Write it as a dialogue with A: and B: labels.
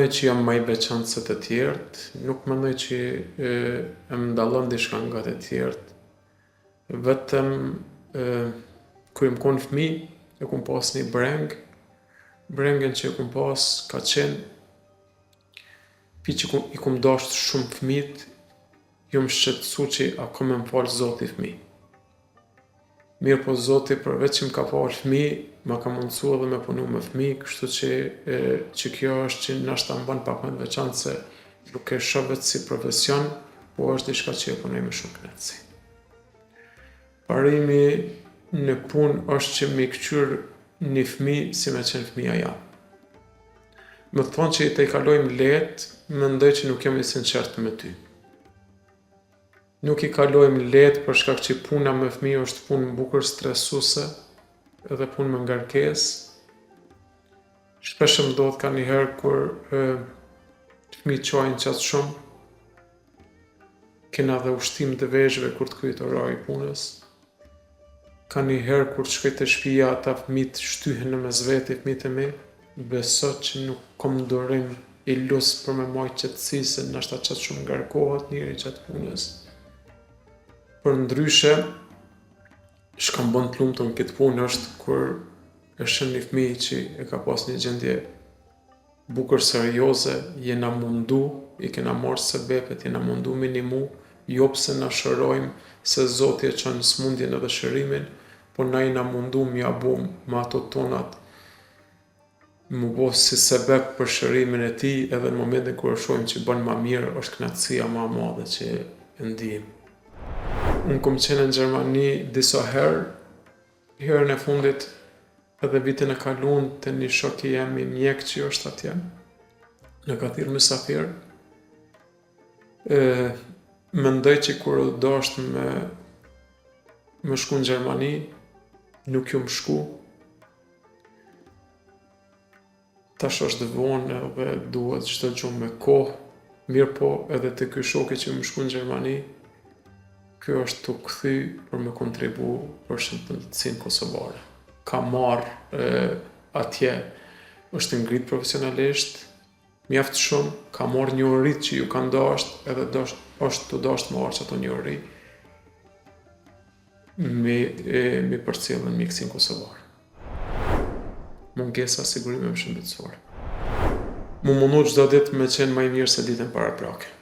A: mendoj që jam më i veçantë se të tjerët, nuk mendoj që e më dallon diçka nga të tjerët. Vetëm kur jam qenë fëmijë, e kom pas një breng. Brengen që e kom pas ka qenë pi që i kom dashur shumë fëmijët, ju më shqetësu që a ka me më falë Zoti fëmijë. Mirë po Zoti përveç që më ka falë fëmijë, ma ka mundësu edhe me punu me fëmijë, kështu që kjo është që nashta më bën pak më të veçantë se nuk e shoh vetë si profesion, po është diçka që e punoj me shumë kënaqësi. Parimi në punë është që mi kqyr një fëmijë si me qenë fëmija jam. Me thonë që i te kalojmë lehtë, mendoj që nuk jam i sinqert me ty. Nuk i kalojmë lehtë për shkak që puna me fëmijë është punë bukur stresuese, edhe punë me ngarkesë. Shpesh më ndodh ka një herë kur fëmijët çojnë qatë shumë, kena dhe ushtim të veshëve kur të kryet orari i punës. Ka një herë kur të shkoj te shtëpia ata fëmijët shtyhen në mes vete fëmijët e mi, beso që nuk kom durim i lus për me majt qetësi se nashta qatë shumë ngarkohet njëri qatë punës. Për ndryshe, shka më bën të lumtur në këtë punë është kur e shën një fëmijë që e ka pas një gjendje bukur serioze, jena mundu, i kena marrë sebepet, jena mundu minimu, jo pse na shërojmë se Zoti e çon smundjen edhe shërimin, po na jena mundu m'ia bum me ato tonat, mu bo si sebep për shërimin e tij, edhe në momentin kur e shohim që bën ma mirë, është kënaqësia ma e madhe që e ndijmë. Unë kom qenë në Gjermani disa herë, herën e fundit edhe vitin e kaluar te një shok i jam i mjek që është atje, në ka thirrë mysafir. Mendoj që kur u dasht me shku në Gjermani, nuk ju më shku. Tash është vonë edhe duhet çdo gjë me kohë, mirë po edhe te ky shoku që më shku në Gjermani, kjo është të kthy për me kontribu për shëndetësinë kosovare. Ka marrë atje, është ngrit profesionalisht, mjaft shumë, ka marrë njohuritë që ju kanë dashur, edhe është të dashur me marrë ato njohuri me përcjellën mjekësinë kosovare. Mungesa sigurime shëndetësore. Mu mundu çdo ditë me qenë më i mirë se ditën paraprake.